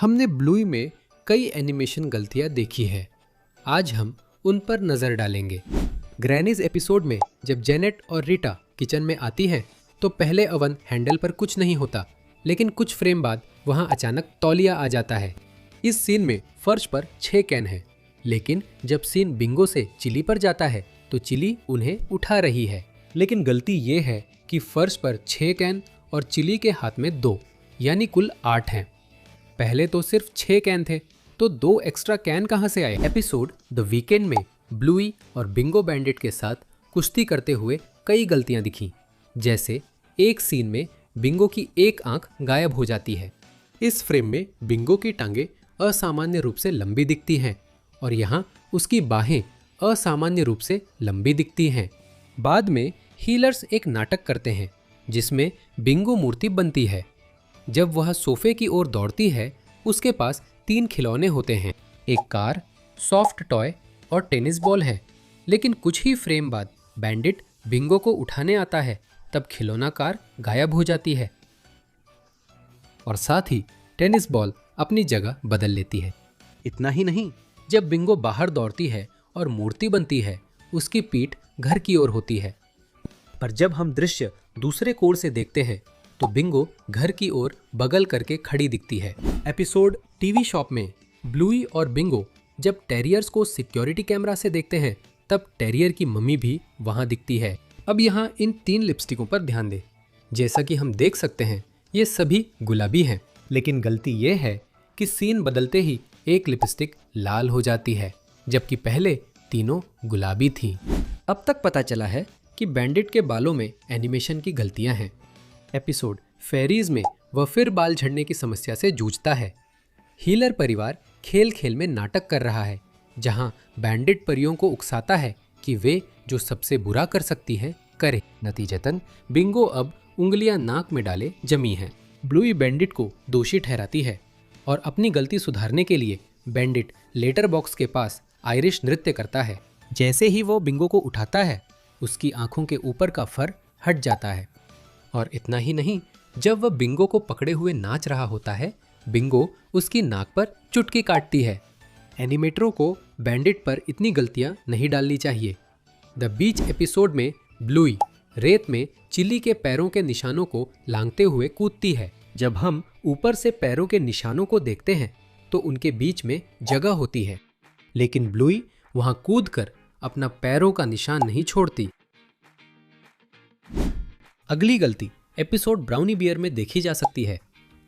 हमने ब्लूई में कई एनिमेशन गलतियां देखी है। आज हम उन पर नजर डालेंगे। ग्रैनीज एपिसोड में जब जेनेट और रीटा किचन में आती हैं तो पहले ओवन हैंडल पर कुछ नहीं होता, लेकिन कुछ फ्रेम बाद वहां अचानक तौलिया आ जाता है। इस सीन में फर्श पर 6 कैन हैं, लेकिन जब सीन बिंगो से चिली पर जाता है तो चिली उन्हें उठा रही है। लेकिन गलती ये है कि फर्श पर 6 कैन और चिली के हाथ में 2, यानी कुल 8 हैं। पहले तो सिर्फ 6 कैन थे, तो 2 एक्स्ट्रा कैन कहां से आए? एपिसोड द वीकेंड में ब्लूई और बिंगो बैंडिट के साथ कुश्ती करते हुए कई गलतियां दिखी। जैसे एक सीन में बिंगो की एक आंख गायब हो जाती है। इस फ्रेम में बिंगो की टांगें असामान्य रूप से लंबी दिखती हैं और यहाँ उसकी बाहें असामान्य रूप से लंबी दिखती हैं। बाद में हीलर्स एक नाटक करते हैं जिसमें बिंगो मूर्ति बनती है। जब वह सोफे की ओर दौड़ती है, उसके पास 3 खिलौने होते हैं, एक कार, सॉफ्ट टॉय और टेनिस बॉल है। लेकिन कुछ ही फ्रेम बाद बैंडिट बिंगो को उठाने आता है, तब खिलौना कार गायब हो जाती है और साथ ही टेनिस बॉल अपनी जगह बदल लेती है। इतना ही नहीं, जब बिंगो बाहर दौड़ती है और मूर्ति बनती है, उसकी पीठ घर की ओर होती है। पर जब हम दृश्य दूसरे कोण से देखते हैं तो बिंगो घर की ओर बगल करके खड़ी दिखती है। एपिसोड टीवी शॉप में ब्लूई और बिंगो जब टेरियर्स को सिक्योरिटी कैमरा से देखते हैं, तब टेरियर की मम्मी भी वहां दिखती है। अब यहाँ इन 3 लिपस्टिकों पर ध्यान दें। जैसा कि हम देख सकते हैं, ये सभी गुलाबी हैं, लेकिन गलती ये है कि सीन बदलते ही एक लिपस्टिक लाल हो जाती है, जबकि पहले तीनों गुलाबी थी। अब तक पता चला है कि बैंडिट के बालों में एनिमेशन की गलतियां हैं। एपिसोड फेरीज में वह फिर बाल झड़ने की समस्या से जूझता है। हीलर परिवार खेल खेल में नाटक कर रहा है, जहां बैंडिट परियों को उकसाता है कि वे जो सबसे बुरा कर सकती हैं करें। नतीजतन बिंगो अब उंगलियां नाक में डाले जमी हैं। ब्लूई बैंडिट को दोषी ठहराती है और अपनी गलती सुधारने के लिए बैंडिट लेटर बॉक्स के पास आयरिश नृत्य करता है। जैसे ही वो बिंगो को उठाता है, उसकी आंखों के ऊपर का फर हट जाता है। और इतना ही नहीं, जब वह बिंगो को पकड़े हुए नाच रहा होता है, बिंगो उसकी नाक पर चुटकी काटती है। एनिमेटरों को बैंडिट पर इतनी गलतियां नहीं डालनी चाहिए। द बीच एपिसोड में ब्लूई रेत में चिली के पैरों के निशानों को लांघते हुए कूदती है। जब हम ऊपर से पैरों के निशानों को देखते हैं तो उनके बीच में जगह होती है, लेकिन ब्लूई वहां कूदकर अपना पैरों का निशान नहीं छोड़ती। अगली गलती एपिसोड ब्राउनी बियर में देखी जा सकती है।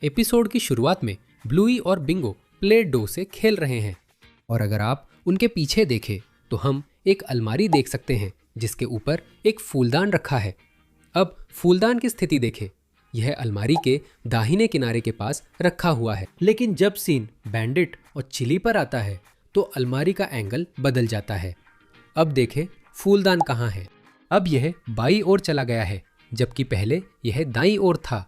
एपिसोड की शुरुआत में ब्लूई और बिंगो प्ले डो से खेल रहे हैं और अगर आप उनके पीछे देखें तो हम एक अलमारी देख सकते हैं जिसके ऊपर एक फूलदान रखा है। अब फूलदान की स्थिति देखें, यह अलमारी के दाहिने किनारे के पास रखा हुआ है। लेकिन जब सीन बैंडिट और चिली पर आता है तो अलमारी का एंगल बदल जाता है। अब देखें फूलदान कहाँ है। अब यह बाईं ओर चला गया है, जबकि पहले यह दाईं ओर था।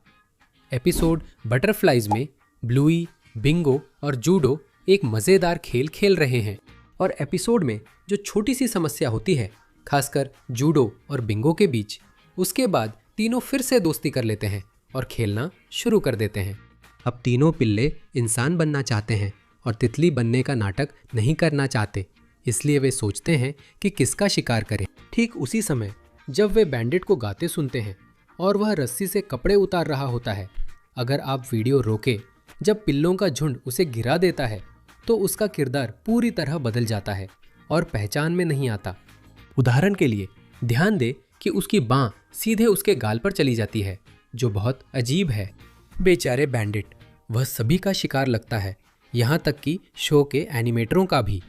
एपिसोड बटरफ्लाइज में ब्लूई, बिंगो और जूडो एक मज़ेदार खेल खेल रहे हैं और एपिसोड में जो छोटी सी समस्या होती है, खासकर जूडो और बिंगो के बीच, उसके बाद तीनों फिर से दोस्ती कर लेते हैं और खेलना शुरू कर देते हैं। अब तीनों पिल्ले इंसान बनना चाहते हैं और तितली बनने का नाटक नहीं करना चाहते, इसलिए वे सोचते हैं कि किसका शिकार करें। ठीक उसी समय जब वे बैंडिट को गाते सुनते हैं और वह रस्सी से कपड़े उतार रहा होता है, अगर आप वीडियो रोके, जब पिल्लों का झुंड उसे गिरा देता है तो उसका किरदार पूरी तरह बदल जाता है और पहचान में नहीं आता। उदाहरण के लिए ध्यान दे कि उसकी बाँ सीधे उसके गाल पर चली जाती है, जो बहुत अजीब है। बेचारे बैंडिट, वह सभी का शिकार लगता है, यहाँ तक कि शो के एनिमेटरों का भी।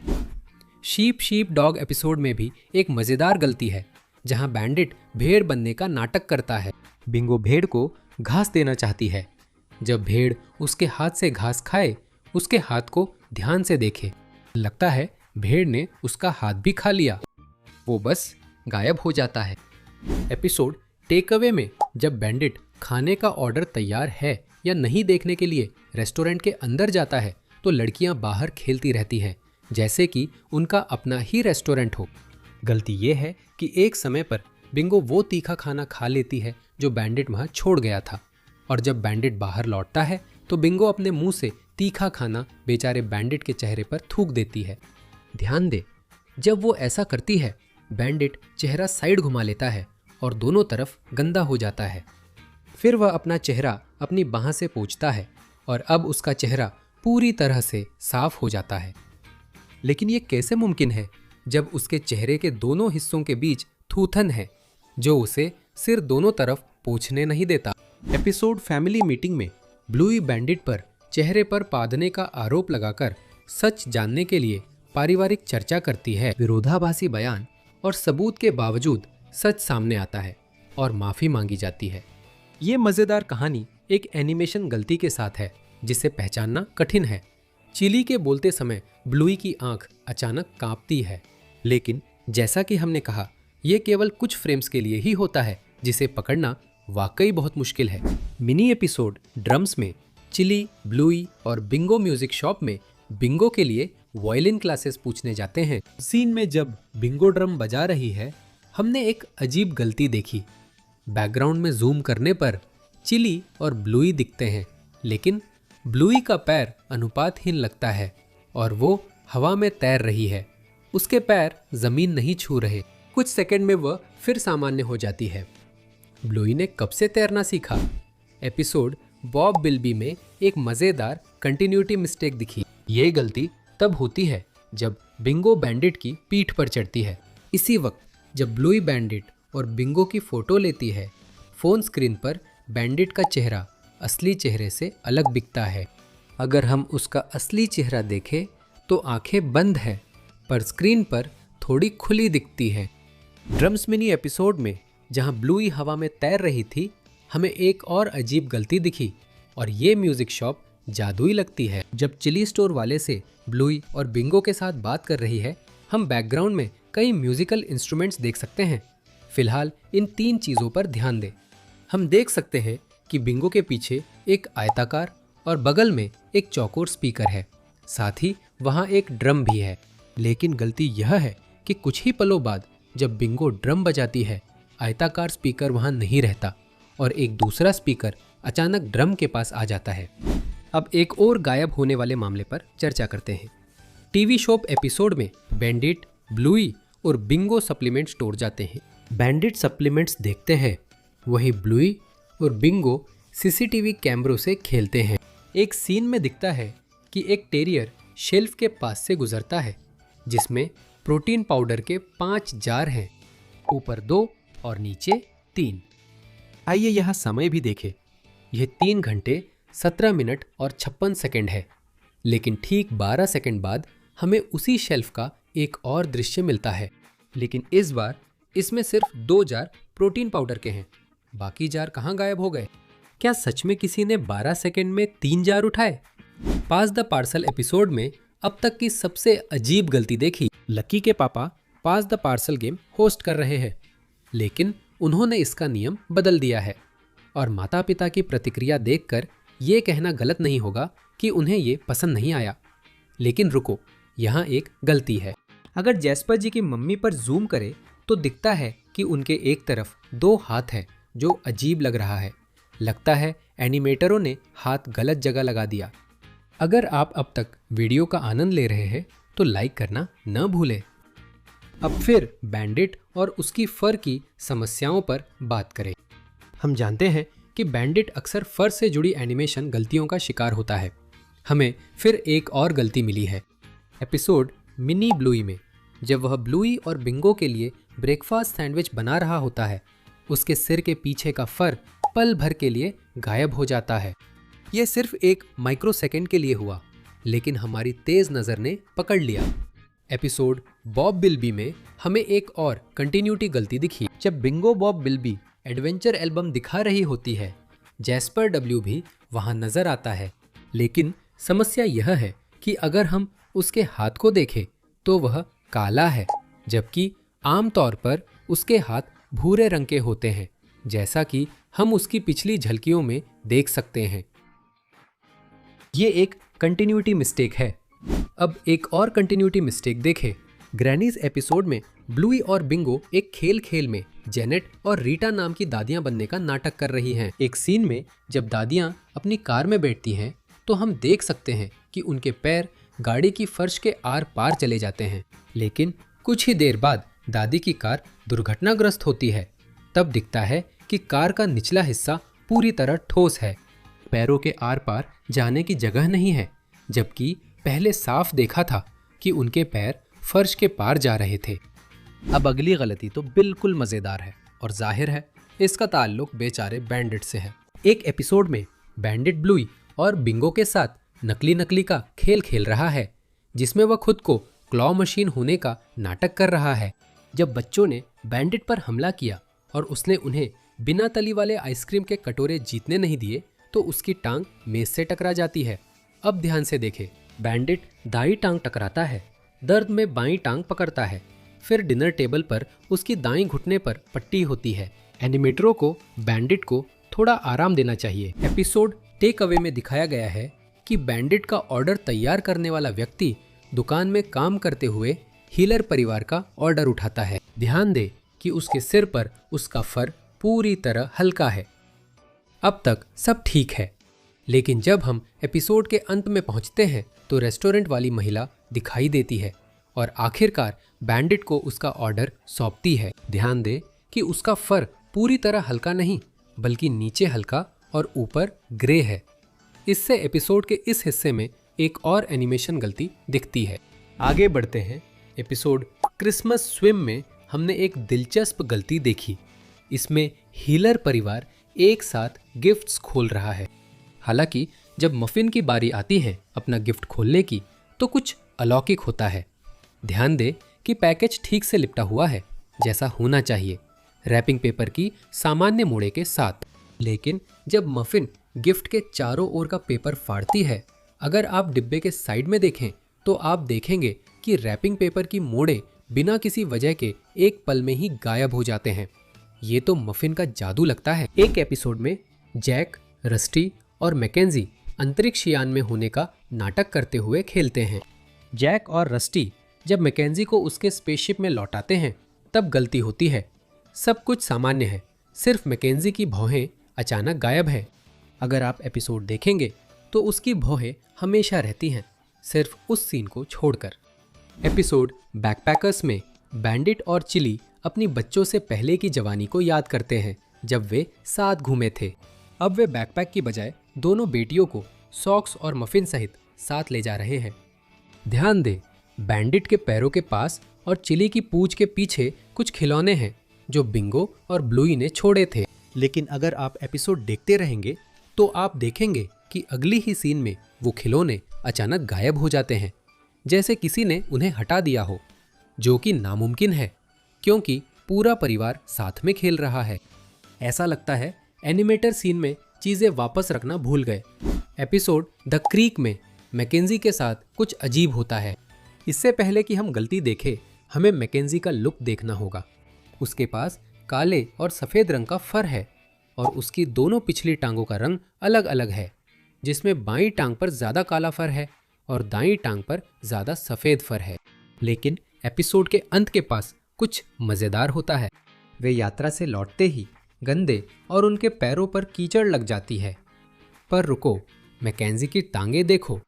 शीप डॉग एपिसोड में भी एक मज़ेदार गलती है, जहाँ बैंडिट भेड़ बनने का नाटक करता है। बिंगो भेड़ को घास देना चाहती है। जब भेड़ उसके हाथ से घास खाए, उसके हाथ को ध्यान से देखे, लगता है भेड़ ने उसका हाथ भी खा लिया। वो बस गायब हो जाता है। एपिसोड टेक अवे में जब बैंडिट खाने का ऑर्डर तैयार है या नहीं देखने के लिए रेस्टोरेंट के अंदर जाता है, तो लड़कियां बाहर खेलती रहती हैं, जैसे कि उनका अपना ही रेस्टोरेंट हो। गलती ये है कि एक समय पर बिंगो वो तीखा खाना खा लेती है जो बैंडिट वहां छोड़ गया था, और जब बैंडिट बाहर लौटता है तो बिंगो अपने मुंह से तीखा खाना बेचारे बैंडिट के चेहरे पर थूक देती है। ध्यान दे, जब वो ऐसा करती है बैंडिट चेहरा साइड घुमा लेता है और दोनों तरफ गंदा हो जाता है। फिर वह अपना चेहरा अपनी बाह से पोंछता है और अब उसका चेहरा पूरी तरह से साफ हो जाता है। लेकिन ये कैसे मुमकिन है जब उसके चेहरे के दोनों हिस्सों के बीच थूथन है जो उसे सिर दोनों तरफ पोंछने नहीं देता। एपिसोड फैमिली मीटिंग में ब्लूई बैंडिट पर चेहरे पर पादने का आरोप लगाकर सच जानने के लिए पारिवारिक चर्चा करती है। विरोधाभासी बयान और सबूत के बावजूद सच सामने आता है और माफी मांगी जाती है। ये मजेदार कहानी एक एनिमेशन गलती के साथ है जिसे पहचानना कठिन है। चिली के बोलते समय ब्लूई की आंख अचानक कांपती है, लेकिन जैसा कि हमने कहा यह केवल कुछ फ्रेम्स के लिए ही होता है जिसे पकड़ना वाकई बहुत मुश्किल है। मिनी एपिसोड ड्रम्स में चिली, ब्लूई और बिंगो म्यूजिक शॉप में बिंगो के लिए वायलिन क्लासेस पूछने जाते हैं। सीन में जब बिंगो ड्रम बजा रही है हमने एक अजीब गलती देखी। बैकग्राउंड में जूम करने पर चिली और ब्लूई दिखते हैं, लेकिन ब्लूई का पैर अनुपातहीन लगता है और वो हवा में तैर रही है। उसके पैर जमीन नहीं छू रहे। कुछ सेकंड में वह फिर सामान्य हो जाती है। ब्लूई ने कब से तैरना सीखा? एपिसोड बॉब बिल्बी में एक मजेदार कंटिन्यूटी मिस्टेक दिखी। ये गलती तब होती है जब बिंगो बैंडिट की पीठ पर चढ़ती है। इसी वक्त जब ब्लूई बैंडिट और बिंगो की फोटो लेती है, फोन स्क्रीन पर बैंडिट का चेहरा असली चेहरे से अलग दिखता है। अगर हम उसका असली चेहरा देखें तो आंखें बंद है पर स्क्रीन पर थोड़ी खुली दिखती है। ड्रम्स मिनी एपिसोड में जहां ब्लूई हवा में तैर रही थी हमें एक और अजीब गलती दिखी और ये म्यूजिक शॉप जादुई लगती है। जब चिली स्टोर वाले से ब्लूई और बिंगो के साथ बात कर रही है हम बैकग्राउंड में कई म्यूजिकल इंस्ट्रूमेंट्स देख सकते हैं। फिलहाल इन 3 चीज़ों पर ध्यान दें। हम देख सकते हैं कि बिंगो के पीछे एक आयताकार और बगल में एक चौकोर स्पीकर है, साथ ही वहाँ एक ड्रम भी है। लेकिन गलती यह है कि कुछ ही पलों बाद जब बिंगो ड्रम बजाती है आयताकार स्पीकर वहाँ नहीं रहता और एक दूसरा स्पीकर अचानक ड्रम के पास आ जाता है। अब एक और गायब होने वाले मामले पर चर्चा करते हैं। टीवी शॉप एपिसोड में बैंडिट, ब्लूई और बिंगो सप्लीमेंट स्टोर जाते हैं। बैंडिट सप्लीमेंट्स देखते हैं, वहीं ब्लूई और बिंगो सीसीटीवी कैमरों से खेलते हैं। एक सीन में दिखता है कि एक टेरियर शेल्फ के पास से गुजरता है जिसमें प्रोटीन पाउडर के 5 जार हैं, ऊपर 2 और नीचे 3। आइए यहाँ समय भी देखें। यह 3 घंटे 17 मिनट और 56 सेकंड है। लेकिन ठीक 12 सेकंड बाद हमें उसी शेल्फ का एक और दृश्य मिलता है, लेकिन इस बार इसमें सिर्फ 2 जार प्रोटीन पाउडर के हैं। बाकी जार कहाँ गायब हो गए? क्या सच में किसी ने 12 सेकंड में 3 जार उठाए? पास द पार्सल एपिसोड में अब तक की सबसे अजीब गलती देखी। लकी के पापा पास द पार्सल गेम होस्ट कर रहे हैं, लेकिन उन्होंने इसका नियम बदल दिया है और माता पिता की प्रतिक्रिया देखकर ये कहना गलत नहीं होगा कि उन्हें ये पसंद नहीं आया। लेकिन रुको, यहाँ एक गलती है। अगर जैस्पर जी की मम्मी पर जूम करे तो दिखता है कि उनके एक तरफ 2 हाथ हैं जो अजीब लग रहा है। लगता है एनिमेटरों ने हाथ गलत जगह लगा दिया। अगर आप अब तक वीडियो का आनंद ले रहे हैं तो लाइक करना न भूलें। अब फिर बैंडिट और उसकी फर की समस्याओं पर बात करें। हम जानते हैं कि बैंडिट अक्सर फर से जुड़ी एनिमेशन गलतियों का शिकार होता है। हमें फिर एक और गलती मिली है। एपिसोड मिनी ब्लूई में जब वह ब्लूई और बिंगो के लिए ब्रेकफास्ट सैंडविच बना रहा होता है, उसके सिर के पीछे का फर पल भर के लिए गायब हो जाता है। यह सिर्फ एक माइक्रो सेकेंड के लिए हुआ, लेकिन हमारी तेज नज़र ने पकड़ लिया। एपिसोड बॉब बिल्बी में हमें एक और कंटिन्यूटी गलती दिखी। जब बिंगो बॉब बिल्बी एडवेंचर एल्बम दिखा रही होती है, जैस्पर डब्ल्यू भी वहां नजर आता है। लेकिन समस्या यह है कि अगर हम उसके हाथ को देखें तो वह काला है, जबकि आमतौर पर उसके हाथ भूरे रंग के होते हैं, जैसा कि हम उसकी पिछली झलकियों में देख सकते हैं। ये एक कंटिन्यूटी मिस्टेक है। अब एक और कंटिन्यूटी मिस्टेक देखें। ग्रैनीज एपिसोड में ब्लूई और बिंगो एक खेल में जेनेट और रीटा नाम की दादियां बनने का नाटक कर रही हैं। एक सीन में जब दादियां अपनी कार में बैठती हैं तो हम देख सकते हैं कि उनके पैर गाड़ी की फर्श के आर पार चले जाते हैं। लेकिन कुछ ही देर बाद दादी की कार दुर्घटनाग्रस्त होती है। तब दिखता है कि कार का निचला हिस्सा पूरी तरह ठोस है, पैरों के आर पार जाने की जगह नहीं है, जबकि पहले साफ देखा था कि उनके पैर फर्श के पार जा रहे थे। अब अगली गलती तो बिल्कुल मजेदार है और जाहिर है इसका ताल्लुक बेचारे बैंडिट से है। एक एपिसोड में बैंडिट ब्लूई और बिंगो के साथ नकली का खेल खेल रहा है, जिसमें वह खुद को क्लॉ मशीन होने का नाटक कर रहा है। जब बच्चों ने बैंडिट पर हमला किया और उसने उन्हें बिना तली वाले आइसक्रीम के कटोरे जीतने नहीं दिए तो उसकी टांग मेज से टकरा जाती है। अब ध्यान से देखें, बैंडिट दाईं टांग टकराता है, दर्द में बाईं टांग पकड़ता है, फिर डिनर टेबल पर उसकी दाईं घुटने पर पट्टी होती है। एनिमेटरों को बैंडिट को थोड़ा आराम देना चाहिए। एपिसोड टेक अवे में दिखाया गया है कि बैंडिट का ऑर्डर तैयार करने वाला व्यक्ति दुकान में काम करते हुए हीलर परिवार का ऑर्डर उठाता है। ध्यान दे कि उसके सिर पर उसका फर पूरी तरह हल्का है। अब तक सब ठीक है, लेकिन जब हम एपिसोड के अंत में पहुंचते हैं तो रेस्टोरेंट वाली महिला दिखाई देती है और आखिरकार बैंडिट को उसका ऑर्डर सौंपती है। ध्यान दे कि उसका फर पूरी तरह हल्का नहीं, बल्कि नीचे हल्का और ऊपर ग्रे है। इससे एपिसोड के इस हिस्से में एक और एनिमेशन गलती दिखती है। आगे बढ़ते हैं। एपिसोड क्रिसमस स्विम में हमने एक दिलचस्प गलती देखी। इसमें हीलर परिवार एक साथ गिफ्ट्स खोल रहा है। हालांकि जब मफिन की बारी आती है अपना गिफ्ट खोलने की तो कुछ अलौकिक होता है। ध्यान दे कि पैकेज ठीक से लिपटा हुआ है, जैसा होना चाहिए, रैपिंग पेपर की सामान्य मोड़े के साथ। लेकिन जब मफिन गिफ्ट के चारों ओर का पेपर फाड़ती है, अगर आप डिब्बे के साइड में देखें तो आप देखेंगे कि रैपिंग पेपर की मोड़े बिना किसी वजह के एक पल में ही गायब हो जाते हैं। ये तो मफिन का जादू लगता है। एक एपिसोड में जैक, रस्टी और मैकेंजी अंतरिक्ष यान में होने का नाटक करते हुए खेलते हैं। जैक और रस्टी जब मैकेंजी को उसके स्पेसशिप में लौटाते हैं तब गलती होती है। सब कुछ सामान्य है, सिर्फ मैकेंजी की भौहें अचानक गायब है। अगर आप एपिसोड देखेंगे तो उसकी भौहें हमेशा रहती हैं, सिर्फ उस सीन को छोड़कर। एपिसोड बैकपैकर्स में बैंडिट और चिली अपनी बच्चों से पहले की जवानी को याद करते हैं जब वे साथ घूमे थे। अब वे बैकपैक की बजाय दोनों बेटियों को सॉक्स और मफिन सहित साथ ले जा रहे हैं। ध्यान दे, बैंडिट के पैरों के पास और चिली की पूंछ के पीछे कुछ खिलौने हैं जो बिंगो और ब्लूई ने छोड़े थे। लेकिन अगर आप एपिसोड देखते रहेंगे तो आप देखेंगे कि अगली ही सीन में वो खिलौने अचानक गायब हो जाते हैं, जैसे किसी ने उन्हें हटा दिया हो, जो कि नामुमकिन है क्योंकि पूरा परिवार साथ में खेल रहा है। ऐसा लगता है एनिमेटर सीन में चीजें वापस रखना भूल गए। एपिसोड द क्रीक में मैकेंजी के साथ कुछ अजीब होता है। इससे पहले कि हम गलती देखें, हमें मैकेंजी का लुक देखना होगा। उसके पास काले और सफेद रंग का फर है और उसकी दोनों पिछली टांगों का रंग अलग अलग है, जिसमें बाईं टांग पर ज्यादा काला फर है और दाईं टांग पर ज्यादा सफेद फर है। लेकिन एपिसोड के अंत के पास कुछ मजेदार होता है। वे यात्रा से लौटते ही गंदे और उनके पैरों पर कीचड़ लग जाती है। पर रुको, मैकेंजी की टांगें देखो।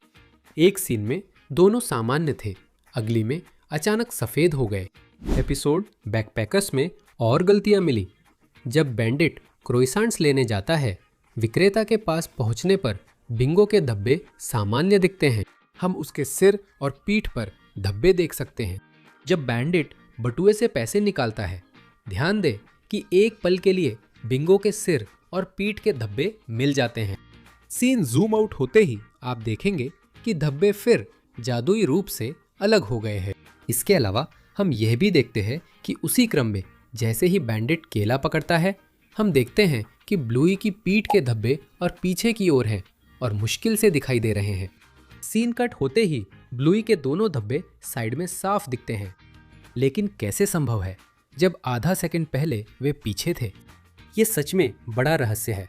एक सीन में दोनों सामान्य थे, अगली में अचानक सफेद हो गए। एपिसोड बैकपैकर्स में और गलतियां मिली। जब बैंडिट क्रोइसेंट्स लेने जाता है, विक्रेता के पास पहुंचने पर बिंगो के धब्बे सामान्य दिखते हैं। हम उसके सिर और पीठ पर धब्बे देख सकते हैं। जब बैंडिट बटुए से पैसे निकालता है, ध्यान दे कि एक पल के लिए बिंगो के सिर और पीठ के धब्बे मिल जाते हैं। सीन जूम आउट होते ही आप देखेंगे कि धब्बे फिर जादुई रूप से अलग हो गए हैं। इसके अलावा हम यह भी देखते हैं कि उसी क्रम में जैसे ही बैंडिट केला पकड़ता है, हम देखते हैं कि ब्लूई की पीठ के धब्बे और पीछे की ओर हैं और मुश्किल से दिखाई दे रहे हैं। सीन कट होते ही ब्लूई के दोनों धब्बे साइड में साफ दिखते हैं। लेकिन कैसे संभव है जब आधा सेकंड पहले वे पीछे थे? ये सच में बड़ा रहस्य है।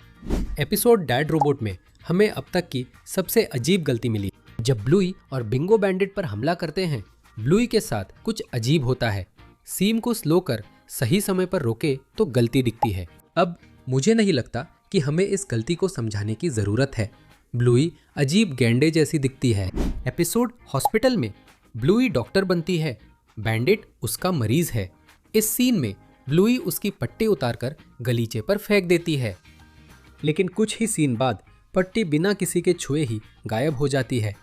एपिसोड डैड रोबोट में हमें अब तक की सबसे अजीब गलती मिली। जब ब्लूई और बिंगो बैंडिट पर हमला करते हैं, ब्लूई के साथ कुछ अजीब होता है। सीम को स्लो कर सही समय पर रोके तो गलती दिखती है। अब मुझे नहीं लगता कि हमें इस गलती को समझाने की जरूरत है। ब्लूई अजीब गैंडे जैसी दिखती है। एपिसोड हॉस्पिटल में ब्लूई डॉक्टर बनती है, बैंडिट उसका मरीज है। इस सीन में ब्लूई उसकी पट्टी उतारकर गलीचे पर फेंक देती है, लेकिन कुछ ही सीन बाद पट्टी बिना किसी के छुए ही गायब हो जाती है।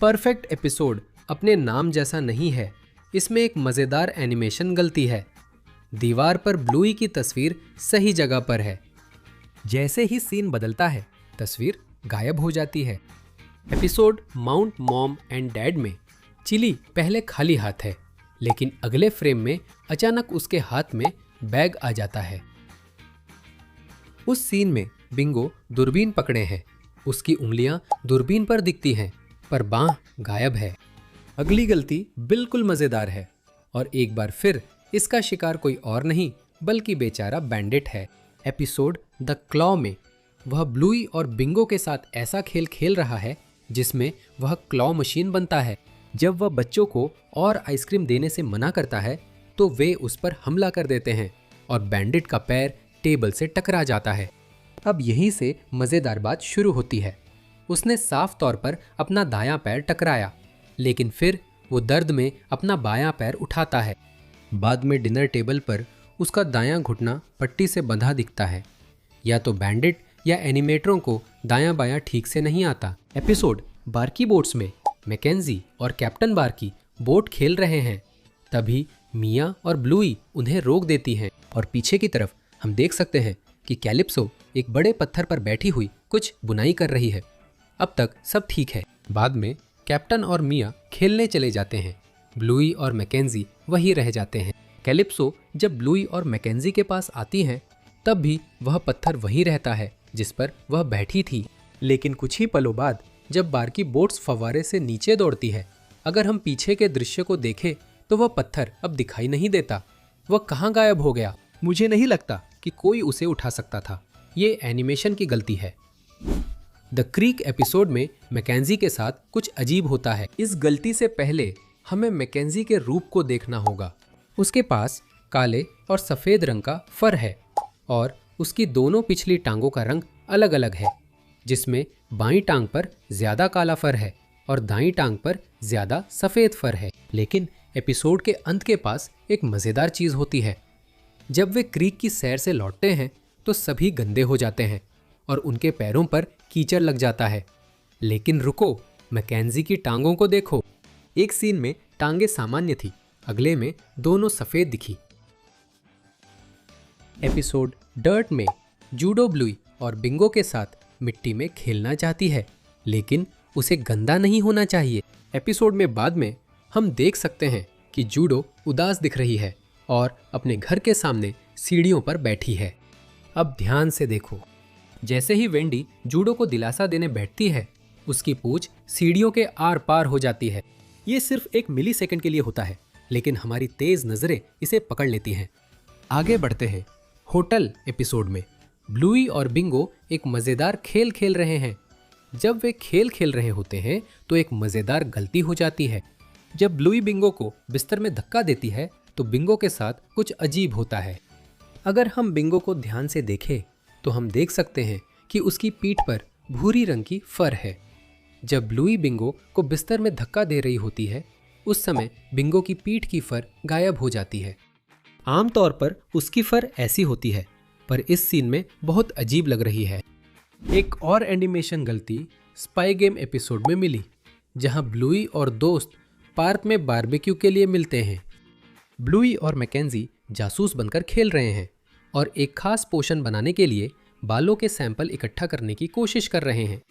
परफेक्ट एपिसोड अपने नाम जैसा नहीं है, इसमें एक मज़ेदार एनिमेशन गलती है। दीवार पर ब्लूई की तस्वीर सही जगह पर है, जैसे ही सीन बदलता है तस्वीर गायब हो जाती है। Episode mount mom and dad में चिली पहले खाली हाथ है, लेकिन अगले फ्रेम में अचानक उसके हाथ में बैग आ जाता है। उस सीन में बिंगो दूरबीन पकड़े हैं, उसकी उंगलियां दूरबीन पर दिखती हैं, पर बांह गायब है। अगली गलती बिल्कुल मजेदार है और एक बार फिर इसका शिकार कोई और नहीं बल्कि बेचारा बैंडिट है। एपिसोड द क्लॉ में वह ब्लूई और बिंगो के साथ ऐसा खेल खेल रहा है जिसमें वह क्लॉ मशीन बनता है। जब वह बच्चों को और आइसक्रीम देने से मना करता है तो वे उस पर हमला कर देते हैं और बैंडिट का पैर टेबल से टकरा जाता है। अब यहीं से मजेदार बात शुरू होती है। उसने साफ तौर पर अपना दायां पैर टकराया, लेकिन फिर वो दर्द में अपना बायां पैर उठाता है। बाद में डिनर टेबल पर उसका दायां घुटना पट्टी से बंधा दिखता है। या तो बैंडिट या एनिमेटरों को दायां बायां ठीक से नहीं आता। एपिसोड बार्की बोट्स में मैकेंजी और कैप्टन बार्की बोट खेल रहे हैं, तभी मिया और ब्लूई उन्हें रोक देती हैं और पीछे की तरफ हम देख सकते हैं कि कैलिप्सो एक बड़े पत्थर पर बैठी हुई कुछ बुनाई कर रही है। अब तक सब ठीक है। बाद में कैप्टन और मिया खेलने चले जाते हैं, ब्लूई और मैकेंजी वहीं रह जाते हैं। कैलिप्सो जब ब्लूई और मैकेंजी के पास आती हैं तब भी वह पत्थर वहीं रहता है जिस पर वह बैठी थी, लेकिन कुछ ही पलों बाद जब बार्की बोट्स फव्वारे से नीचे दौड़ती है, अगर हम पीछे के दृश्य को देखें तो वह पत्थर अब दिखाई नहीं देता। वह कहाँ गायब हो गया? मुझे नहीं लगता कि कोई उसे उठा सकता था। ये एनिमेशन की गलती है। द क्रीक एपिसोड में मैकेंजी के साथ कुछ अजीब होता है। इस गलती से पहले हमें मैकेंजी के रूप को देखना होगा। उसके पास काले और सफ़ेद रंग का फर है और उसकी दोनों पिछली टांगों का रंग अलग अलग है, जिसमें बाईं टांग पर ज़्यादा काला फर है और दाईं टांग पर ज़्यादा सफ़ेद फर है। लेकिन एपिसोड के अंत के पास एक मज़ेदार चीज़ होती है। जब वे क्रीक की सैर से लौटते हैं तो सभी गंदे हो जाते हैं और उनके पैरों पर कीचड़ लग जाता है। लेकिन रुको, मैकेंजी की टांगों को देखो। एक सीन में टांगे सामान्य थी, अगले में दोनों सफ़ेद दिखी। एपिसोड डर्ट में जूडो ब्लूई और बिंगो के साथ मिट्टी में खेलना चाहती है, लेकिन उसे गंदा नहीं होना चाहिए। एपिसोड में बाद में हम देख सकते हैं कि जूडो उदास दिख रही है और अपने घर के सामने सीढ़ियों पर बैठी है। अब ध्यान से देखो, जैसे ही वेंडी जूडो को दिलासा देने बैठती है, उसकी पूंछ सीढ़ियों के आर पार हो जाती है। ये सिर्फ एक मिली सेकंड के लिए होता है, लेकिन हमारी तेज नजरें इसे पकड़ लेती हैं। आगे बढ़ते हैं। होटल एपिसोड में ब्लूई और बिंगो एक मजेदार खेल खेल रहे हैं। जब वे खेल खेल रहे होते हैं तो एक मजेदार गलती हो जाती है। जब ब्लूई बिंगो को बिस्तर में धक्का देती है तो बिंगो के साथ कुछ अजीब होता है। अगर हम बिंगो को ध्यान से देखें तो हम देख सकते हैं कि उसकी पीठ पर भूरी रंग की फर है। जब ब्लूई बिंगो को बिस्तर में धक्का दे रही होती है, उस समय बिंगो की पीठ की फर गायब हो जाती है। आमतौर पर उसकी फर ऐसी होती है, पर इस सीन में बहुत अजीब लग रही है। एक और एनिमेशन गलती स्पाई गेम एपिसोड में मिली, जहां ब्लूई और दोस्त पार्क में बारबेक्यू के लिए मिलते हैं। ब्लूई और मैकेंजी जासूस बनकर खेल रहे हैं और एक खास पोशन बनाने के लिए बालों के सैंपल इकट्ठा करने की कोशिश कर रहे हैं,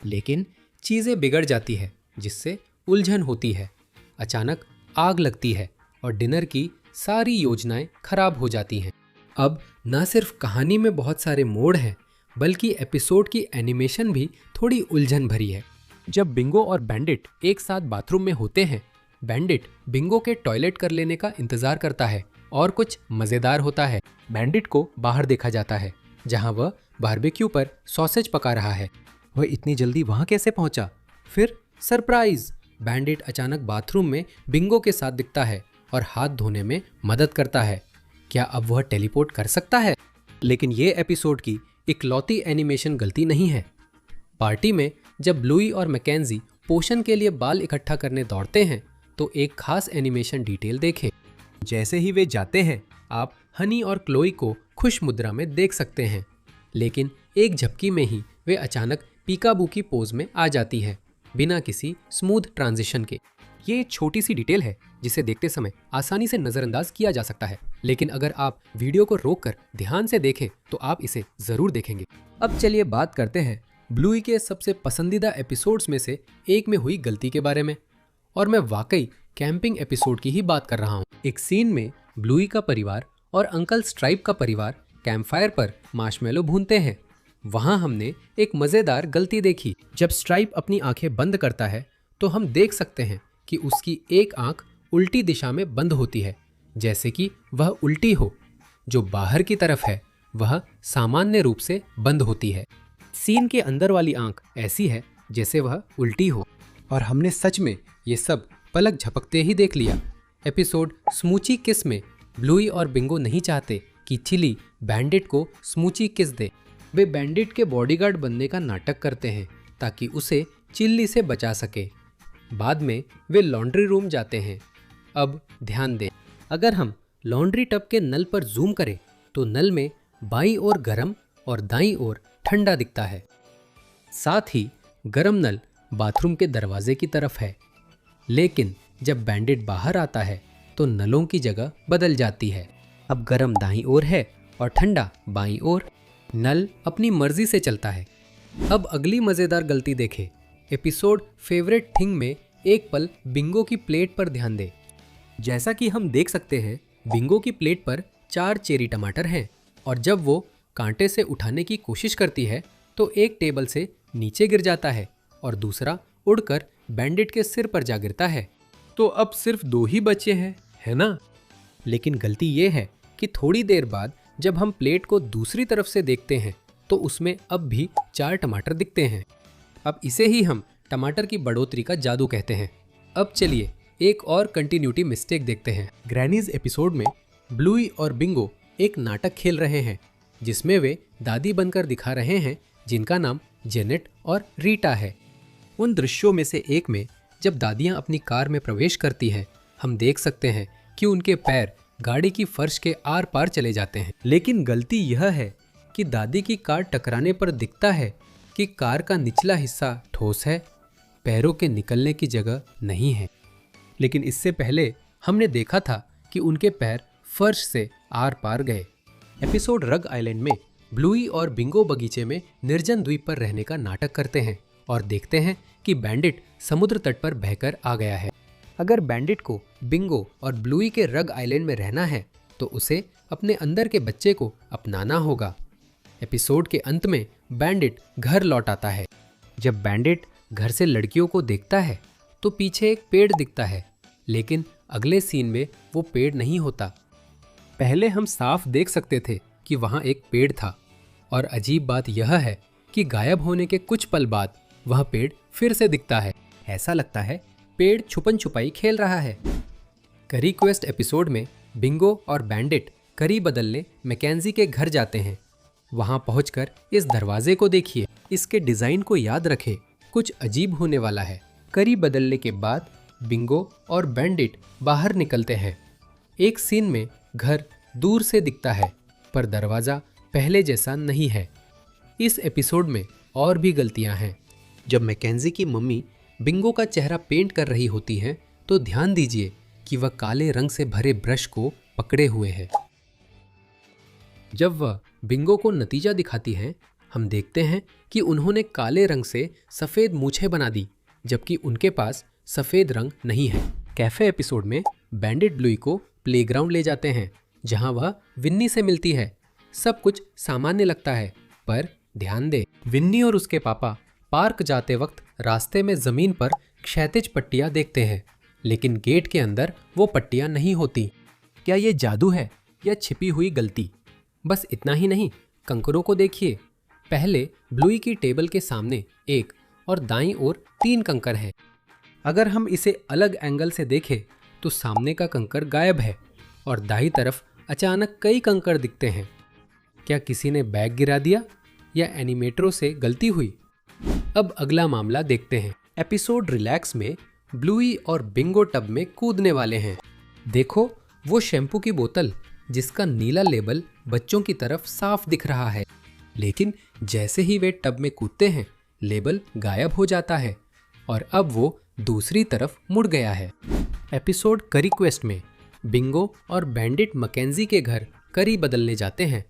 लेकिन चीज़ें बिगड़ जाती है जिससे उलझन होती है। अचानक आग लगती है और डिनर की सारी योजनाएं खराब हो जाती हैं। अब न सिर्फ कहानी में बहुत सारे मोड़ हैं, बल्कि एपिसोड की एनिमेशन भी थोड़ी उलझन भरी है। जब बिंगो और बैंडिट एक साथ बाथरूम में होते हैं, बैंडिट बिंगो के टॉयलेट कर लेने का इंतजार करता है और कुछ मजेदार होता है। बैंडिट को बाहर देखा जाता है जहां वह बारबेक्यू पर सॉसेज पका रहा है। वह इतनी जल्दी वहां कैसे पहुंचा? फिर सरप्राइज, बैंडिट अचानक बाथरूम में बिंगो के साथ दिखता है और हाथ धोने में मदद करता है। क्या अब वह टेलीपोर्ट कर सकता है? लेकिन ये एपिसोड की इकलौती एनिमेशन गलती नहीं है। पार्टी में जब ब्लूई और मैकेंजी पोषण के लिए बाल इकट्ठा करने दौड़ते हैं तो एक खास एनिमेशन डिटेल देखें। जैसे ही वे जाते हैं आप हनी और क्लोई को खुश मुद्रा में देख सकते हैं, लेकिन एक झपकी में ही वे अचानक पीकाबू की पोज में आ जाती है बिना किसी स्मूथ ट्रांजिशन के। ये छोटी सी डिटेल है जिसे देखते समय आसानी से नजरअंदाज किया जा सकता है, लेकिन अगर आप वीडियो को रोककर ध्यान से देखें तो आप इसे जरूर देखेंगे। अब चलिए बात करते हैं ब्लूई के सबसे पसंदीदा एपिसोड्स में से एक में हुई गलती के बारे में। और मैं वाकई कैंपिंग एपिसोड की ही बात कर रहा हूँ। एक सीन में ब्लूई का परिवार और अंकल स्ट्राइप का परिवार कैंपफायर पर मार्शमेलो भूनते हैं। वहां हमने एक मजेदार गलती देखी। जब स्ट्राइप अपनी आंखें बंद करता है तो हम देख सकते हैं कि उसकी एक आंख उल्टी दिशा में बंद होती है, जैसे कि वह उल्टी हो। जो बाहर की तरफ है वह सामान्य रूप से बंद होती है। सीन के अंदर वाली आंख ऐसी है जैसे वह उल्टी हो, और हमने सच में ये सब पलक झपकते ही देख लिया। एपिसोड स्मूची किस में ब्लूई और बिंगो नहीं चाहते कि चिली बैंडिट को स्मूची किस दे। वे बैंडिट के बॉडीगार्ड बनने का नाटक करते हैं ताकि उसे चिल्ली से बचा सके। बाद में वे लॉन्ड्री रूम जाते हैं। अब ध्यान दें, अगर हम लॉन्ड्री टब के नल पर जूम करें तो नल में बाईं ओर गर्म और दाईं ओर ठंडा दिखता है। साथ ही गर्म नल बाथरूम के दरवाजे की तरफ है, लेकिन जब बैंडिट बाहर आता है तो नलों की जगह बदल जाती है। अब गर्म दाईं ओर है और ठंडा बाईं ओर। नल अपनी मर्जी से चलता है। अब अगली मजेदार गलती देखें। एपिसोड फेवरेट थिंग में एक पल बिंगो की प्लेट पर ध्यान दें। जैसा कि हम देख सकते हैं बिंगो की प्लेट पर 4 चेरी टमाटर हैं, और जब वो कांटे से उठाने की कोशिश करती है तो एक टेबल से नीचे गिर जाता है और दूसरा उड़कर बैंडिट के सिर पर जा गिरता है। तो अब सिर्फ 2 ही बचे हैं, है ना? लेकिन गलती ये है कि थोड़ी देर बाद जब हम प्लेट को दूसरी तरफ से देखते हैं तो उसमें अब भी 4 टमाटर दिखते हैं। अब इसे ही हम टमाटर की बढ़ोतरी का जादू कहते हैं। अब चलिए एक और कंटिन्यूटी मिस्टेक देखते हैं। ग्रैनीज एपिसोड में ब्लूई और बिंगो एक नाटक खेल रहे हैं जिसमें वे दादी बनकर दिखा रहे हैं, जिनका नाम जेनेट और रीटा है। उन दृश्यों में से एक में जब दादियां अपनी कार में प्रवेश करती हैं, हम देख सकते हैं कि उनके पैर गाड़ी की फर्श के आर पार चले जाते हैं। लेकिन गलती यह है कि दादी की कार टकराने पर दिखता है कि कार का निचला हिस्सा ठोस है, पैरों के निकलने की जगह नहीं है। लेकिन इससे पहले हमने देखा था कि उनके पैर फर्श से आर पार गए। एपिसोड रग आइलैंड में ब्लूई और बिंगो बगीचे में निर्जन द्वीप पर रहने का नाटक करते हैं और देखते हैं कि बैंडिट समुद्र तट पर बहकर आ गया है। अगर बैंडिट को बिंगो और ब्लूई के रग आइलैंड में रहना है तो उसे अपने अंदर के बच्चे को अपनाना होगा। एपिसोड के अंत में बैंडिट घर लौट आता है। जब बैंडिट घर से लड़कियों को देखता है तो पीछे एक पेड़ दिखता है, लेकिन अगले सीन में वो पेड़ नहीं होता। पहले हम साफ देख सकते थे कि वहाँ एक पेड़ था, और अजीब बात यह है कि गायब होने के कुछ पल बाद वह पेड़ फिर से दिखता है। ऐसा लगता है पेड़ छुपन छुपाई खेल रहा है। करी क्वेस्ट एपिसोड में बिंगो और बैंडिट करी बदलने मैकेंजी के घर जाते हैं। वहां पहुंचकर इस दरवाजे को देखिए, इसके डिजाइन को याद रखें, कुछ अजीब होने वाला है। करी बदलने के बाद बिंगो और बैंडिट बाहर निकलते हैं। एक सीन में घर दूर से दिखता है पर दरवाजा पहले जैसा नहीं है। इस एपिसोड में और भी गलतियां हैं। जब मैकेंजी की मम्मी बिंगो का चेहरा पेंट कर रही होती हैं तो ध्यान दीजिए कि वह काले रंग से भरे ब्रश को पकड़े हुए है। जब वह बिंगो को नतीजा दिखाती हैं, हम देखते हैं कि उन्होंने काले रंग से सफ़ेद मूछें बना दी, जबकि उनके पास सफ़ेद रंग नहीं है। कैफे एपिसोड में बैंडिट ब्लूई को प्लेग्राउंड ले जाते हैं जहां वह विन्नी से मिलती है। सब कुछ सामान्य लगता है, पर ध्यान दे, विन्नी और उसके पापा पार्क जाते वक्त रास्ते में जमीन पर क्षैतिज पट्टियां देखते हैं, लेकिन गेट के अंदर वो पट्टियां नहीं होती। क्या ये जादू है या छिपी हुई गलती? बस इतना ही नहीं, कंकरों को देखिए। पहले ब्लूई की टेबल के सामने 1 और दाईं ओर 3 कंकर हैं। अगर हम इसे अलग एंगल से देखें तो सामने का कंकर गायब है और दाईं तरफ अचानक कई कंकर दिखते हैं। क्या किसी ने बैग गिरा दिया या एनिमेटरों से गलती हुई? अब अगला मामला देखते हैं। एपिसोड रिलैक्स में ब्लूई और बिंगो टब में कूदने वाले हैं। देखो वो शैम्पू की बोतल जिसका नीला लेबल बच्चों की तरफ साफ दिख रहा है, लेकिन जैसे ही वे टब में कूदते हैं लेबल गायब हो जाता है और अब वो दूसरी तरफ मुड़ गया है। एपिसोड करी क्वेस्ट में बिंगो और बैंडिट मैकेंजी के घर करी बदलने जाते हैं।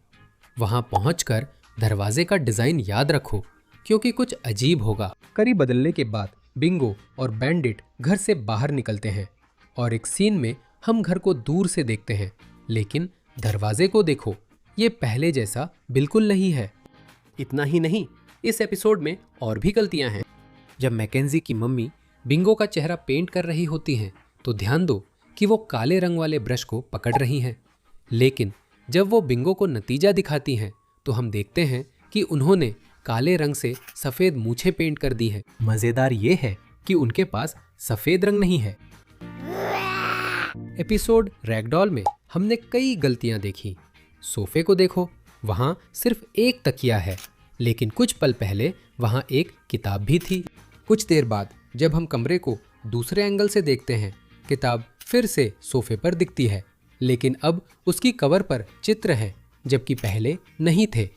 वहां पहुंचकर दरवाजे का डिजाइन याद रखो क्योंकि कुछ अजीब होगा। करी बदलने के बाद बिंगो और बैंडिट घर से बाहर निकलते हैं और एक सीन में हम घर को दूर से देखते हैं, लेकिन दरवाजे को देखो, ये पहले जैसा बिल्कुल नहीं है। इतना ही नहीं, इस एपिसोड में और भी गलतियां हैं। जब मैकेंजी की मम्मी बिंगो का चेहरा पेंट कर रही होती हैं तो ध्यान दो कि वो काले रंग वाले ब्रश को पकड़ रही हैं, लेकिन जब वो बिंगो को नतीजा दिखाती हैं तो हम देखते हैं कि उन्होंने काले रंग से सफेद मूछें पेंट कर दी हैं। मजेदार ये है कि उनके पास सफेद रंग नहीं है। एपिसोड रैगडॉल में हमने कई गलतियां देखी। सोफे को देखो, वहां सिर्फ एक तकिया है, लेकिन कुछ पल पहले वहां एक किताब भी थी। कुछ देर बाद जब हम कमरे को दूसरे एंगल से देखते हैं, किताब फिर से सोफे पर दिखती है, लेकिन अब उसकी कवर पर चित्र हैं जबकि पहले नहीं थे।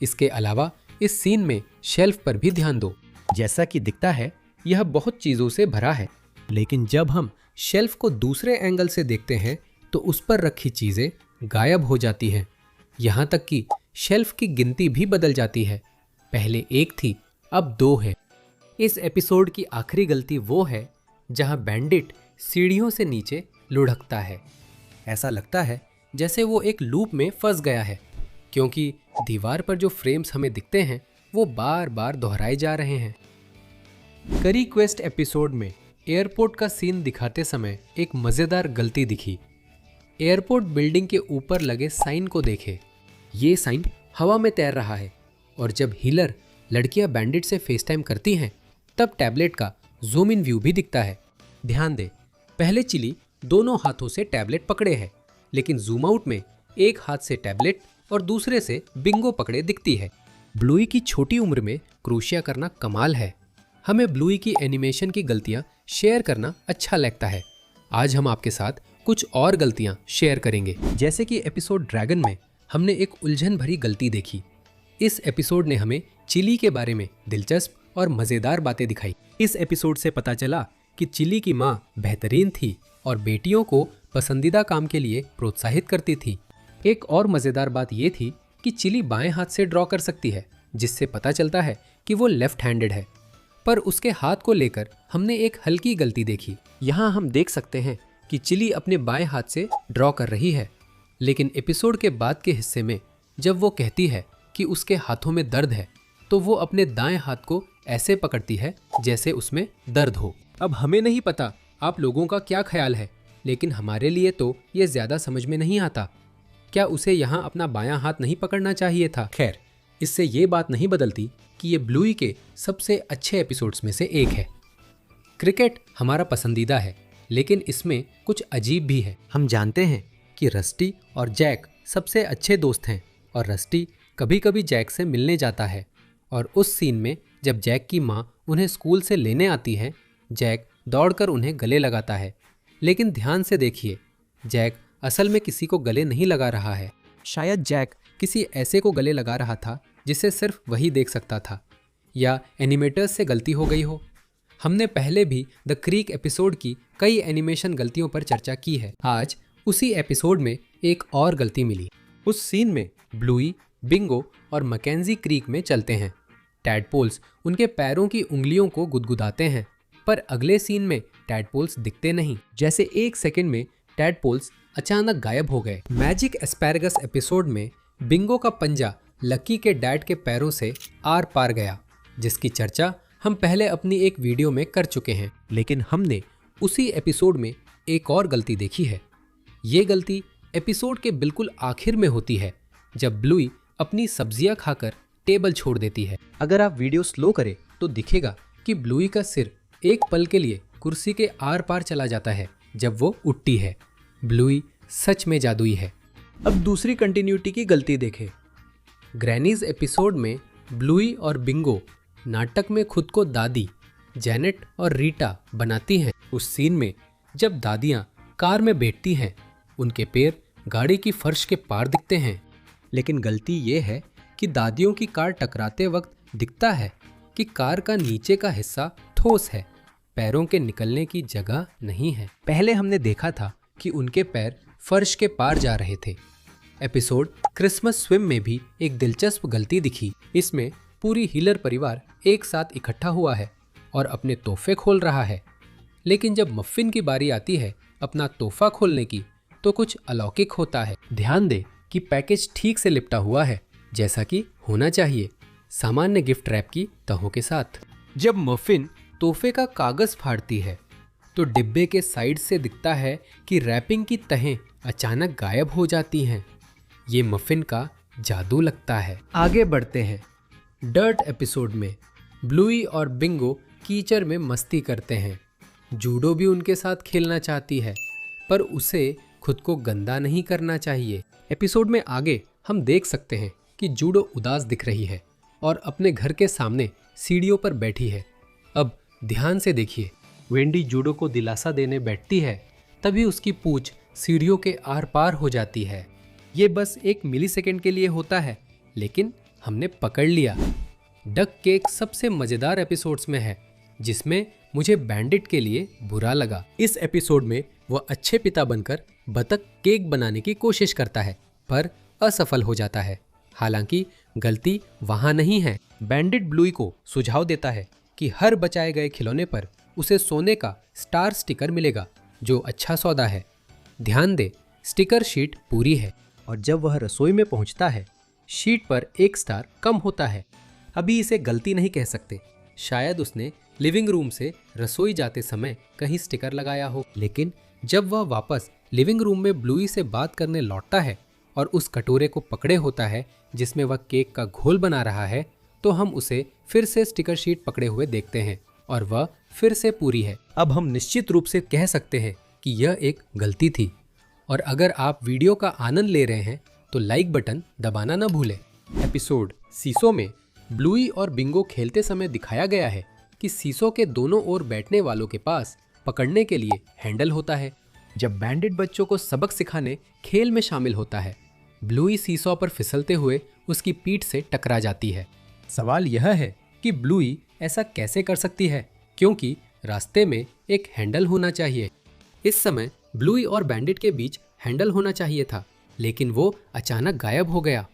इसके अलावा इस सीन में शेल्फ पर भी ध्यान दो। जैसा कि दिखता है यह बहुत चीजों से भरा है, लेकिन जब हम शेल्फ को दूसरे एंगल से देखते हैं तो उस पर रखी चीजें गायब हो जाती हैं। यहाँ तक कि शेल्फ की गिनती भी बदल जाती है, पहले एक थी अब 2 है। इस एपिसोड की आखिरी गलती वो है जहाँ बैंडिट सीढ़ियों से नीचे लुढ़कता है। ऐसा लगता है जैसे वो एक लूप में फंस गया है, क्योंकि दीवार पर जो फ्रेम्स हमें दिखते हैं वो बार बार दोहराए जा रहे हैं। करी क्वेस्ट एपिसोड में एयरपोर्ट का सीन दिखाते समय एक मजेदार गलती दिखी। एयरपोर्ट बिल्डिंग के ऊपर लगे साइन को देखे, ये साइन हवा में तैर रहा है और जब हीलर लड़कियां बैंडिट से फेस टाइम करती हैं तब टैबलेट का जूम इन व्यू भी दिखता है। ध्यान दे, पहले चिली दोनों हाथों से टैबलेट पकड़े है, लेकिन जूम आउट में एक हाथ से टैबलेट और दूसरे से बिंगो पकड़े दिखती है। ब्लूई की छोटी उम्र में क्रोशिया करना कमाल है। हमें ब्लूई की एनिमेशन की गलतियां शेयर करना अच्छा लगता है। आज हम आपके साथ कुछ और गलतियां शेयर करेंगे। जैसे कि एपिसोड ड्रैगन में हमने एक उलझन भरी गलती देखी। इस एपिसोड ने हमें चिली के बारे में दिलचस्प और मजेदार बातें दिखाई। इस एपिसोड से पता चला कि चिली की माँ बेहतरीन थी और बेटियों को पसंदीदा काम के लिए प्रोत्साहित करती थी। एक और मजेदार बात यह थी कि चिली बाएं हाथ से ड्रॉ कर सकती है, जिससे पता चलता है कि वो लेफ्ट हैंडेड है। पर उसके हाथ को लेकर हमने एक हल्की गलती देखी। यहाँ हम देख सकते हैं कि चिली अपने बाएं हाथ से ड्रॉ कर रही है, लेकिन एपिसोड के बाद के हिस्से में जब वो कहती है कि उसके हाथों में दर्द है तो वो अपने दाएं हाथ को ऐसे पकड़ती है जैसे उसमें दर्द हो। अब हमें नहीं पता आप लोगों का क्या ख्याल है, लेकिन हमारे लिए तो ये ज्यादा समझ में नहीं आता। क्या उसे यहाँ अपना बायां हाथ नहीं पकड़ना चाहिए था? खैर, इससे ये बात नहीं बदलती कि ये ब्लूई के सबसे अच्छे एपिसोड्स में से एक है। क्रिकेट हमारा पसंदीदा है, लेकिन इसमें कुछ अजीब भी है। हम जानते हैं कि रस्टी और जैक सबसे अच्छे दोस्त हैं और रस्टी कभी कभी जैक से मिलने जाता है, और उस सीन में जब जैक की माँ उन्हें स्कूल से लेने आती है, जैक दौड़कर उन्हें गले लगाता है। लेकिन ध्यान से देखिए, जैक असल में किसी को गले नहीं लगा रहा है। शायद जैक किसी ऐसे को गले लगा रहा था जिसे सिर्फ वही देख सकता था, या एनिमेटर्स से गलती हो गई हो। हमने पहले भी द क्रीक एपिसोड की कई एनिमेशन गलतियों पर चर्चा की है। आज उसी एपिसोड में एक और गलती मिली। उस सीन में ब्लूई, बिंगो और मैकेंजी क्रीक में चलते हैं। टैडपोल्स उनके पैरों की उंगलियों को गुदगुदाते हैं, पर अगले सीन में टैडपोल्स दिखते नहीं। जैसे एक सेकंड में टैडपोल्स अचानक गायब हो गए। मैजिक एस्पैरागस एपिसोड में बिंगो का पंजा लकी के डैड के पैरों से आर पार गया, जिसकी चर्चा हम पहले अपनी एक वीडियो में कर चुके हैं। लेकिन हमने उसी एपिसोड में एक और गलती देखी है। ये गलती एपिसोड के बिल्कुल आखिर में होती है, जब ब्लूई अपनी सब्जियां खाकर टेबल छोड़ देती है। अगर आप वीडियो स्लो करें तो दिखेगा कि ब्लूई का सिर एक पल के लिए कुर्सी के आर पार चला जाता है जब वो उठती है। ब्लूई सच में जादुई है। अब दूसरी कंटिन्यूटी की गलती देखें। ग्रैनीज एपिसोड में ब्लूई और बिंगो नाटक में खुद को दादी जेनेट और रीटा बनाती हैं, उस सीन में जब दादियां कार में बैठती हैं, उनके पैर गाड़ी की फर्श के पार दिखते हैं। लेकिन गलती ये है कि दादियों की कार टकराते वक्त दिखता है कि कार का नीचे का हिस्सा ठोस है, पैरों के निकलने की जगह नहीं है। पहले हमने देखा था कि उनके पैर फर्श के पार जा रहे थे। एपिसोड क्रिसमस स्विम में भी एक दिलचस्प गलती दिखी। इसमें पूरी हीलर परिवार एक साथ इकट्ठा हुआ है और अपने तोहफे खोल रहा है, लेकिन जब मफ़िन की बारी आती है अपना तोहफा खोलने की, तो कुछ अलौकिक होता है। ध्यान दे कि पैकेज ठीक से लिपटा हुआ है, जैसा कि होना चाहिए, सामान्य गिफ्ट रैप की तहों के साथ। जब मफ़िन तोहफे का कागज फाड़ती है तो डिब्बे के साइड से दिखता है कि रैपिंग की तहें अचानक गायब हो जाती हैं। ये मफ़िन का जादू लगता है। आगे बढ़ते हैं। डर्ट एपिसोड में ब्लूई और बिंगो कीचड़ में मस्ती करते हैं। जूडो भी उनके साथ खेलना चाहती है, पर उसे खुद को गंदा नहीं करना चाहिए। एपिसोड में आगे हम देख सकते हैं कि जूडो उदास दिख रही है और अपने घर के सामने सीढ़ियों पर बैठी है। अब ध्यान से देखिए, वेंडी जूडो को दिलासा देने बैठती है, तभी उसकी पूंछ सीढ़ियों के आर पार हो जाती है। ये बस एक मिलीसेकंड के लिए होता है, लेकिन हमने पकड़ लिया। डक केक सबसे मज़ेदार एपिसोड्स में है, जिसमें मुझे बैंडिट के लिए बुरा लगा। इस एपिसोड में वह अच्छे पिता बनकर बतख केक बनाने की कोशिश करता है, पर असफल हो जाता है। हालांकि गलती वहां नहीं है। बैंडिट ब्लूई को सुझाव देता है कि हर बचाए गए खिलौने पर उसे सोने का स्टार स्टिकर मिलेगा, जो अच्छा सौदा है। ध्यान दे, स्टिकर शीट पूरी है और जब वह रसोई में पहुंचता है, शीट पर एक स्टार कम होता है। अभी इसे गलती नहीं कह सकते, शायद उसने लिविंग रूम से रसोई जाते समय कहीं स्टिकर लगाया हो। लेकिन जब वह वापस लिविंग रूम में ब्लूई से बात करने लौटता है और उस कटोरे को पकड़े होता है जिसमें वह केक का घोल बना रहा है, तो हम उसे फिर से स्टिकर शीट पकड़े हुए देखते हैं और वह फिर से पूरी है। अब हम निश्चित रूप से कह सकते हैं कि यह एक गलती थी। और अगर आप वीडियो का आनंद ले रहे हैं तो लाइक बटन दबाना न भूलें। एपिसोड सीसो में ब्लूई और बिंगो खेलते समय दिखाया गया है कि सीसो के दोनों ओर बैठने वालों के पास पकड़ने के लिए हैंडल होता है। जब बैंडिट बच्चों को सबक सिखाने खेल में शामिल होता है, ब्लूई सीसो पर फिसलते हुए उसकी पीठ से टकरा जाती है। सवाल यह है कि ब्लूई ऐसा कैसे कर सकती है, क्योंकि रास्ते में एक हैंडल होना चाहिए। इस समय ब्लूई और बैंडिट के बीच हैंडल होना चाहिए था, लेकिन वो अचानक गायब हो गया।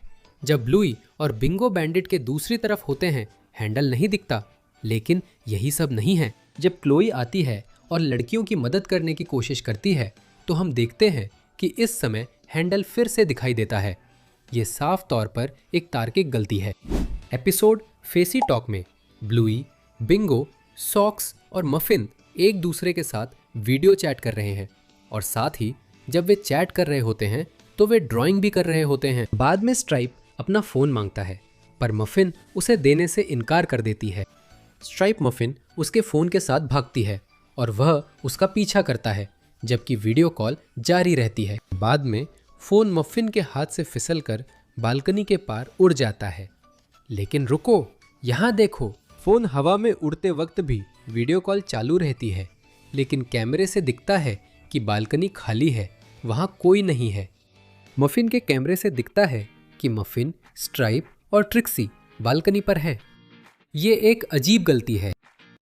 जब ब्लूई और बिंगो बैंडिट के दूसरी तरफ होते हैं, हैंडल नहीं दिखता। लेकिन यही सब नहीं है। जब क्लोई आती है और लड़कियों की मदद करने की कोशिश करती है, तो हम देखते हैं कि इस समय हैंडल फिर से दिखाई देता है। ये साफ तौर पर एक तार्किक गलती है। एपिसोड फेसी टॉक में ब्लूई, बिंगो, सॉक्स और मफिन एक दूसरे के साथ वीडियो चैट कर रहे हैं, और साथ ही जब वे चैट कर रहे होते हैं तो वे ड्राइंग भी कर रहे होते हैं। बाद में स्ट्राइप अपना फ़ोन मांगता है, पर मफिन उसे देने से इनकार कर देती है। स्ट्राइप मफिन उसके फ़ोन के साथ भागती है और वह उसका पीछा करता है, जबकि वीडियो कॉल जारी रहती है। बाद में फ़ोन मफिन के हाथ से फिसलकर बालकनी के पार उड़ जाता है। लेकिन रुको, यहाँ देखो, फ़ोन हवा में उड़ते वक्त भी वीडियो कॉल चालू रहती है, लेकिन कैमरे से दिखता है कि बालकनी खाली है, वहाँ कोई नहीं है। मफिन के कैमरे से दिखता है कि मफिन, स्ट्राइप और ट्रिक्सी बालकनी पर है। ये एक अजीब गलती है।